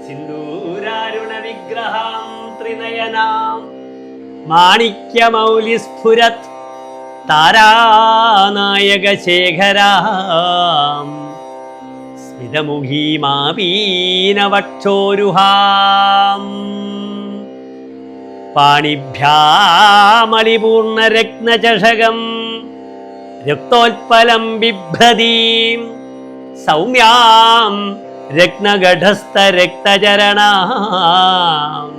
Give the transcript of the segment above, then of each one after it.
സിന്ദൂരാരുണ വിഗ്രഹാം ത്രിനയനാം മാണിക്യമൗലിസ്ഫുരത് താരാനായക ശേഖരാം സ്മിതമുഖീമാപീനവക്ഷോരുഹാം പാണിഭ്യാമലിപൂർണരത്നചഷകം രക്തോത്പലം ബിഭ്രതീം സൗമ്യാം രത്നഗഠസ്ഥരക്തചരണാം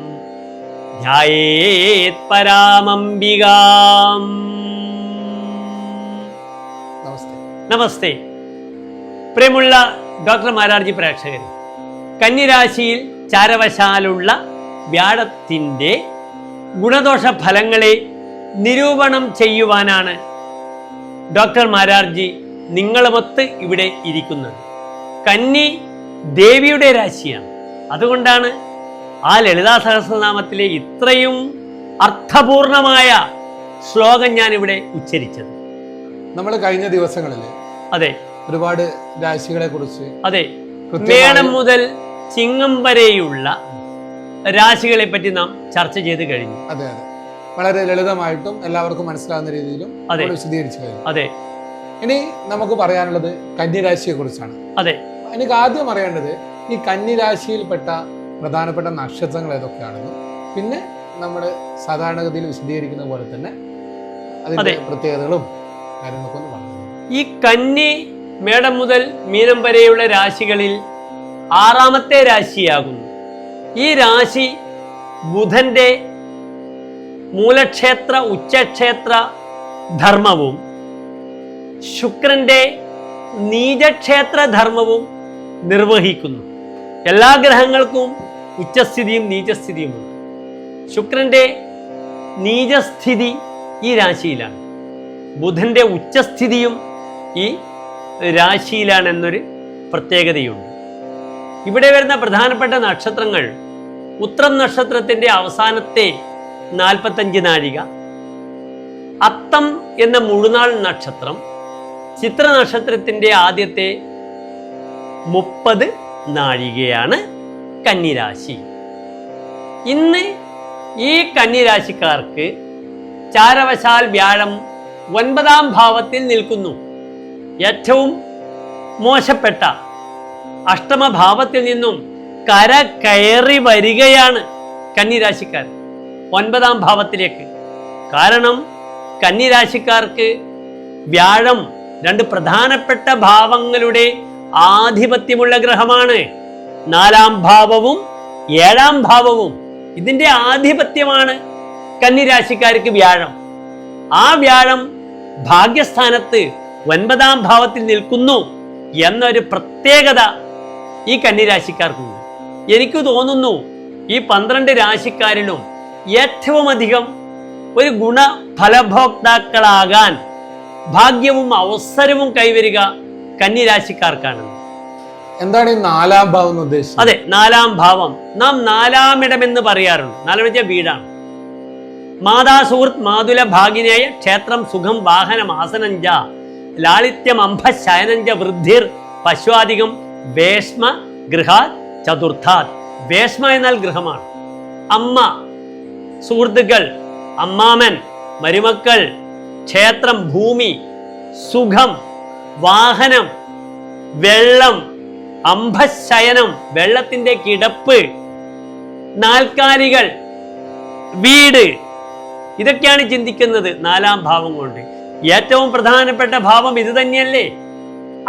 ധ്യായേത് പരാമംബികാം. നമസ്തേ. പ്രിയമുള്ള ഡോക്ടർ മാരാർജി പ്രേക്ഷകർ, കന്നിരാശിയിൽ ചാരവശാലുള്ള വ്യാഴത്തിൻ്റെ ഗുണദോഷ ഫലങ്ങളെ നിരൂപണം ചെയ്യുവാനാണ് ഡോക്ടർ മാരാർജി നിങ്ങളുമൊത്ത് ഇവിടെ ഇരിക്കുന്നത്. കന്നി ദേവിയുടെ രാശിയാണ്. അതുകൊണ്ടാണ് ആ ലളിതാ സഹസ്രനാമത്തിലെ ഇത്രയും അർത്ഥപൂർണമായ ശ്ലോകം ഞാൻ ഇവിടെ ഉച്ചരിച്ചത്. നമ്മൾ കഴിഞ്ഞ ദിവസങ്ങളിൽ അതെ ഒരുപാട് രാശികളെ കുറിച്ച് അതെ മേടം മുതൽ ചിങ്ങം വരെയുള്ള രാശികളെ പറ്റി നാം ചർച്ച ചെയ്ത് കഴിഞ്ഞു. അതെ അതെ വളരെ ലളിതമായിട്ടും എല്ലാവർക്കും മനസ്സിലാവുന്ന രീതിയിലും വിശദീകരിച്ചു കഴിഞ്ഞു. അതെ, ഇനി നമുക്ക് പറയാനുള്ളത് കന്നിരാശിയെ കുറിച്ചാണ്. അതെ, എനിക്ക് ആദ്യം അറിയേണ്ടത് ഈ കന്നിരാശിയിൽപ്പെട്ട പ്രധാനപ്പെട്ട നക്ഷത്രങ്ങൾ ഏതൊക്കെയാണെന്നും പിന്നെ നമ്മൾ സാധാരണഗതിയിൽ വിശദീകരിക്കുന്ന പോലെ തന്നെ അതിന്റെ പ്രത്യേകതകളും കാര്യങ്ങളൊക്കെ ഒന്ന് പറഞ്ഞു. ഈ കന്നി മേടം മുതൽ മീനം വരെയുള്ള രാശികളിൽ 6ാമത്തെ രാശിയാകുന്നു. ഈ രാശി ബുധന്റെ മൂലക്ഷേത്ര ഉച്ചക്ഷേത്ര ധർമ്മവും ശുക്രന്റെ നീചക്ഷേത്ര ധർമ്മവും നിർവഹിക്കുന്നു. എല്ലാ ഗ്രഹങ്ങൾക്കും ഉച്ചസ്ഥിതിയും നീചസ്ഥിതിയുമുണ്ട്. ശുക്രന്റെ നീചസ്ഥിതി ഈ രാശിയിലാണ്, ബുധന്റെ ഉച്ചസ്ഥിതിയും ഈ രാശിയിലാണെന്നൊരു പ്രത്യേകതയുണ്ട്. ഇവിടെ വരുന്ന പ്രധാനപ്പെട്ട നക്ഷത്രങ്ങൾ ഉത്രം നക്ഷത്രത്തിന്റെ അവസാനത്തെ 45 നാഴിക, അത്തം എന്ന മുഴുനാൾ നക്ഷത്രം, ചിത്ര നക്ഷത്രത്തിന്റെ ആദ്യത്തെ 30 നാഴികയാണ് കന്നിരാശി. ഇന്ന് ഈ കന്നിരാശിക്കാർക്ക് ചാരവശാൽ വ്യാഴം 9ാം ഭാവത്തിൽ നിൽക്കുന്നു. ഏറ്റവും മോശപ്പെട്ട അഷ്ടമഭാവത്തിൽ നിന്നും കര കയറി വരികയാണ് കന്നിരാശിക്കാർ 9ാം ഭാവത്തിലേക്ക്. കാരണം കന്നിരാശിക്കാർക്ക് വ്യാഴം 2 പ്രധാനപ്പെട്ട ഭാവങ്ങളുടെ ആധിപത്യമുള്ള ഗ്രഹമാണ്. 4ാം ഭാവവും 7ാം ഭാവവും ഇതിന്റെ ആധിപത്യമാണ് കന്നിരാശിക്കാർക്ക് വ്യാഴം. ആ വ്യാഴം ഭാഗ്യസ്ഥാനത്ത് 9ാം ഭാവത്തിൽ നിൽക്കുന്നു എന്നൊരു പ്രത്യേകത ഈ കന്നിരാശിക്കാർക്കുണ്ട്. എനിക്ക് തോന്നുന്നു ഈ 12 രാശിക്കാരിലും ഏറ്റവും അധികം ഒരു ഗുണഫലഭോക്താക്കളാകാൻ ഭാഗ്യവും അവസരവും കൈവരിക കന്നിരാശിക്കാർക്കാണ്. എന്താണ് ഈ 4ാം ഭാവം എന്ന് ഉദ്ദേശിച്ചത്? അതെ, 4ാം ഭാവം നാം 4ാം ഇടം എന്ന് പറയാറുണ്ട്. 4ാം ഇടം വീടാണ്. മാതാ സുഹൃത്ത് മാതുല ഭാഗിനേയ ക്ഷേത്രം സുഖം വാഹനം ആസനഞ്ച ലാളിത്യം അംഭ ശയനഞ്ച വൃദ്ധിർ പശ്വാധികം വേഷ്മ ഗൃഹാത് ചതുർത്ഥാത്. വേഷ്മ എന്നാൽ ഗൃഹമാണ്. അമ്മ, സുഹൃത്തുക്കൾ, അമ്മാമൻ, മരുമക്കൾ, ക്ഷേത്രം ഭൂമി, സുഖം വാഹനം, വെള്ളം, അംഭശയനം വെള്ളത്തിന്റെ കിടപ്പ്, നാൽക്കാലികൾ, വീട്, ഇതൊക്കെയാണ് ചിന്തിക്കുന്നത് 4ാം ഭാവം കൊണ്ട്. ഏറ്റവും പ്രധാനപ്പെട്ട ഭാവം ഇത് തന്നെയല്ലേ?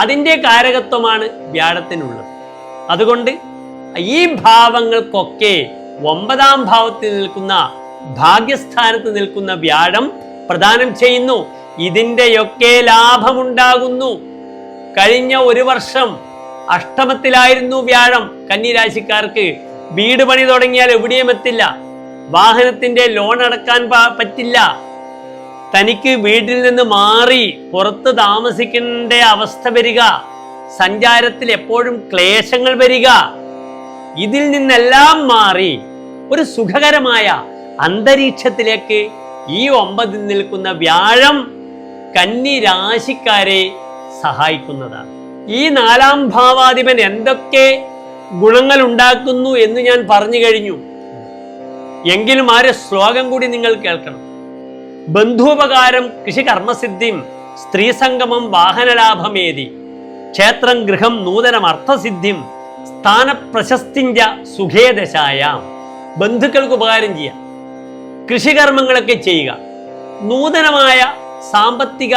അതിൻ്റെ കാരകത്വമാണ് വ്യാഴത്തിനുള്ളത്. അതുകൊണ്ട് ഈ ഭാവങ്ങൾക്കൊക്കെ 9ാം ഭാവത്തിൽ നിൽക്കുന്ന ഭാഗ്യസ്ഥാനത്ത് നിൽക്കുന്ന വ്യാഴം പ്രദാനം ചെയ്യുന്നു. ഇതിൻ്റെയൊക്കെ ലാഭമുണ്ടാകുന്നു. കഴിഞ്ഞ 1 വർഷം അഷ്ടമത്തിലായിരുന്നു വ്യാഴം കന്നിരാശിക്കാർക്ക്. വീട് പണി തുടങ്ങിയാൽ എവിടെയും എത്തില്ല. വാഹനത്തിന്റെ ലോൺ അടക്കാൻ പറ്റില്ല. തനിക്ക് വീട്ടിൽ നിന്ന് മാറി പുറത്ത് താമസിക്കേണ്ട അവസ്ഥ വരിക. സഞ്ചാരത്തിൽ എപ്പോഴും ക്ലേശങ്ങൾ വരിക. ഇതിൽ നിന്നെല്ലാം മാറി ഒരു സുഖകരമായ അന്തരീക്ഷത്തിലേക്ക് ഈ 9ൽ നിൽക്കുന്ന വ്യാഴം കന്നി രാശിക്കാരെ സഹായിക്കുന്നതാണ്. ഈ 4ാം ഭാവാധിപൻ എന്തൊക്കെ ഗുണങ്ങൾ ഉണ്ടാക്കുന്നു എന്ന് ഞാൻ പറഞ്ഞു കഴിഞ്ഞു. എങ്കിലും ആരെ ശ്ലോകം കൂടി നിങ്ങൾ കേൾക്കണം. ബന്ധുപകാരം കൃഷികർമ്മസിദ്ധിം സ്ത്രീസംഗമം വാഹനലാഭമേതി ക്ഷേത്രം ഗൃഹം നൂതനം അർത്ഥസിദ്ധിം സ്ഥാനപ്രശസ്തിഞ്ച സുഖേദശായാം. ബന്ധുക്കൾക്ക് ഉപകാരം ചെയ്യുക, കൃഷികർമ്മങ്ങളൊക്കെ ചെയ്യുക, നൂതനമായ സാമ്പത്തിക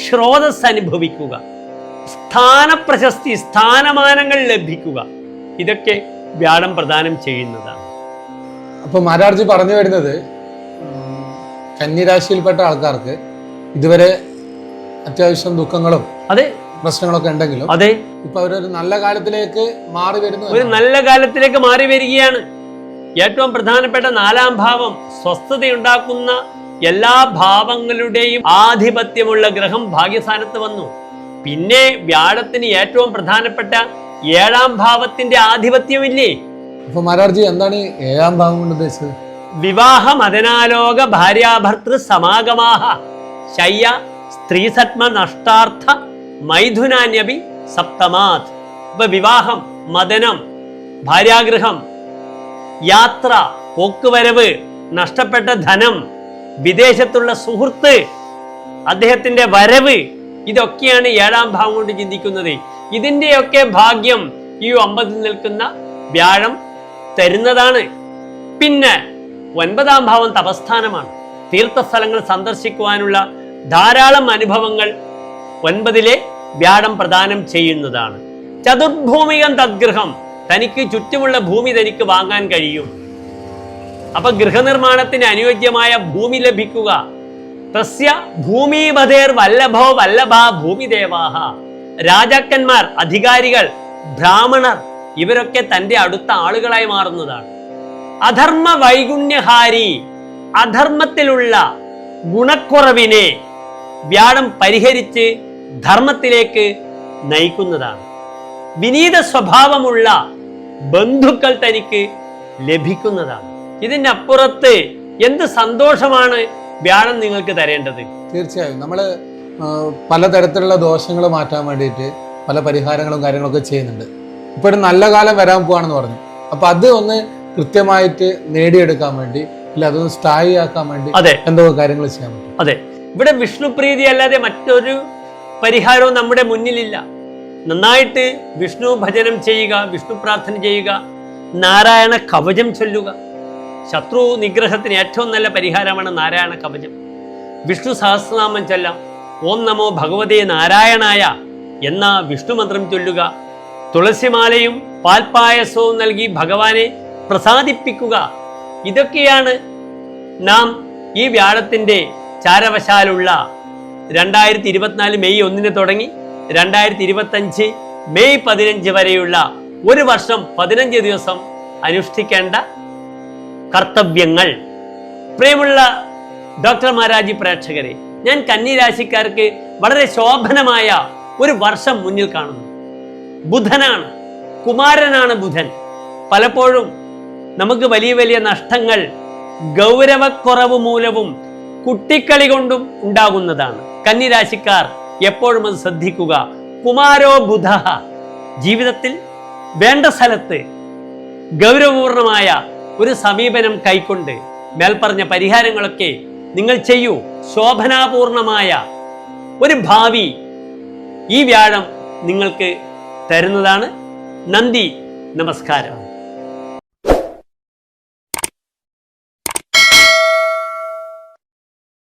ശ്രോതസ് അനുഭവിക്കുക, സ്ഥാനപ്രശസ്തി സ്ഥാനമാനങ്ങൾ ലഭിക്കുക, ഇതൊക്കെ വ്യാഴം പ്രദാനം ചെയ്യുന്നതാണ്. അപ്പൊ മാരാർജി പറഞ്ഞു വരുന്നത് കന്നിരാശിയിൽപ്പെട്ട ആൾക്കാർക്ക് ഇതുവരെ അത്യാവശ്യം ദുഃഖങ്ങളും അതെ പ്രശ്നങ്ങളൊക്കെ ഉണ്ടെങ്കിലും അതെ ഇപ്പൊ അവരൊരു നല്ല കാലത്തിലേക്ക് മാറി വരുന്നു, ഒരു നല്ല കാലത്തിലേക്ക് മാറി വരികയാണ്. ഏറ്റവും പ്രധാനപ്പെട്ട 4-ാം ഭാവം സ്വസ്ഥതയുണ്ടാക്കുന്ന എല്ലാ ഭാവങ്ങളുടെയും ആധിപത്യമുള്ള ഗ്രഹം ഭാഗ്യസ്ഥാനത്ത് വന്നു. പിന്നെ വ്യാഴത്തിന് ഏറ്റവും പ്രധാനപ്പെട്ട 7-ാം ഭാവത്തിന്റെ ആധിപത്യമില്ലേ? അപ്പൊ മാരാർജി എന്താണ് ഈ 7-ാം ഭാവം കൊണ്ട് ഉദ്ദേശിച്ചത്? വിവാഹ മദനാലോക ഭാര്യാഭർത്തൃ സമാഗമാഹ ശയ്യ സ്ത്രീസത്മ നഷ്ടാർത്ഥ മൈഥുനാന്യപി സപ്തമാത്. ഇപ്പൊ വിവാഹം, മദനം, ഭാര്യാഗൃഹം, യാത്ര, പോക്കുവരവ്, നഷ്ടപ്പെട്ട ധനം, വിദേശത്തുള്ള സുഹൃത്ത്, അദ്ദേഹത്തിന്റെ വരവ്, ഇതൊക്കെയാണ് 7-ാം ഭാവം കൊണ്ട് ചിന്തിക്കുന്നത്. ഇതിന്റെയൊക്കെ ഭാഗ്യം ഈ 9 നിൽക്കുന്ന വ്യാഴം തരുന്നതാണ്. പിന്നെ 9-ാം ഭാവം തപസ്ഥാനമാണ്. തീർത്ഥസ്ഥലങ്ങൾ സന്ദർശിക്കുവാനുള്ള ധാരാളം അനുഭവങ്ങൾ 9-ലെ വ്യാഴം പ്രദാനം ചെയ്യുന്നതാണ്. ചതുർഭൂമികം തദ്ഗൃഹം, തനിക്ക് ചുറ്റുമുള്ള ഭൂമി തനിക്ക് വാങ്ങാൻ കഴിയും. അപ്പൊ ഗൃഹനിർമ്മാണത്തിന് അനുയോജ്യമായ ഭൂമി ലഭിക്കുക. തസ്യ ഭൂമിപതേർ വല്ലഭോ വല്ലഭ ഭൂമിദേവാഹ. രാജാക്കന്മാർ, അധികാരികൾ, ബ്രാഹ്മണർ ഇവരൊക്കെ തന്റെ അടുത്ത ആളുകളായി മാറുന്നതാണ്. അധർമ്മ വൈഗുണ്യഹാരി, അധർമ്മത്തിലുള്ള ഗുണക്കുറവിനെ വ്യാഴം പരിഹരിച്ച് ധർമ്മത്തിലേക്ക് നയിക്കുന്നതാണ്. വിനീത സ്വഭാവമുള്ള ബന്ധുക്കൾ തനിക്ക് ലഭിക്കുന്നതാണ്. ഇതിനപ്പുറത്ത് എന്ത് സന്തോഷമാണ് വ്യാഴം നിങ്ങൾക്ക് തരേണ്ടത്? തീർച്ചയായും നമ്മള് പലതരത്തിലുള്ള ദോഷങ്ങൾ മാറ്റാൻ വേണ്ടിയിട്ട് പല പരിഹാരങ്ങളും കാര്യങ്ങളൊക്കെ ചെയ്യുന്നുണ്ട്. ഇപ്പൊ ഒരു നല്ല കാലം വരാൻ പോവാണെന്ന് പറഞ്ഞു. അപ്പൊ അത് ഒന്ന് കൃത്യമായിട്ട് നേടിയെടുക്കാൻ വേണ്ടി, ഇല്ല അതൊന്ന് സ്ഥായിയാക്കാൻ വേണ്ടി എന്തോ കാര്യങ്ങൾ ചെയ്യാൻ പറ്റും. അതെ, ഇവിടെ വിഷ്ണുപ്രീതി അല്ലാതെ മറ്റൊരു പരിഹാരവും നമ്മുടെ മുന്നിലില്ല. നന്നായിട്ട് വിഷ്ണു ഭജനം ചെയ്യുക, വിഷ്ണു പ്രാർത്ഥന ചെയ്യുക, നാരായണ കവചം ചൊല്ലുക. ശത്രു നിഗ്രഹത്തിന് ഏറ്റവും നല്ല പരിഹാരമാണ് നാരായണ കവചം. വിഷ്ണു സഹസ്രനാമം ചൊല്ലാം. ഓം നമോ ഭഗവതേ നാരായണായ എന്ന വിഷ്ണു മന്ത്രം ചൊല്ലുക. തുളസിമാലയും പാൽപ്പായസവും നൽകി ഭഗവാനെ പ്രസാദിപ്പിക്കുക. ഇതൊക്കെയാണ് നാം ഈ വ്യാഴത്തിൻ്റെ ചാരവശാലുള്ള 2024 മെയ് 1 തുടങ്ങി 2025 മെയ് 15 വരെയുള്ള ഒരു വർഷം 15 ദിവസം അനുഷ്ഠിക്കേണ്ട കർത്തവ്യങ്ങൾ. പ്രിയമുള്ള ഡോക്ടർ മാരാജി പ്രേക്ഷകരെ, ഞാൻ കന്നിരാശിക്കാർക്ക് വളരെ ശോഭനമായ ഒരു വർഷം മുന്നിൽ കാണുന്നു. ബുധനാണ്, കുമാരനാണ് ബുധൻ. പലപ്പോഴും നമുക്ക് വലിയ വലിയ നഷ്ടങ്ങൾ ഗൗരവക്കുറവ് മൂലവും കുട്ടിക്കളി കൊണ്ടും ഉണ്ടാകുന്നതാണ്. കന്നിരാശിക്കാർ എപ്പോഴും അത് ശ്രദ്ധിക്കുക. കുമാരോ ബുധ. ജീവിതത്തിൽ വേണ്ട സ്ഥലത്ത് ഗൗരവപൂർണമായ ഒരു സമീപനം കൈക്കൊണ്ട് മേൽപ്പറഞ്ഞ പരിഹാരങ്ങളൊക്കെ നിങ്ങൾ ചെയ്യൂ. ശോഭനാപൂർണമായ ഒരു ഭാവി ഈ വ്യാഴം നിങ്ങൾക്ക് തരുന്നതാണ്. നന്ദി, നമസ്കാരം.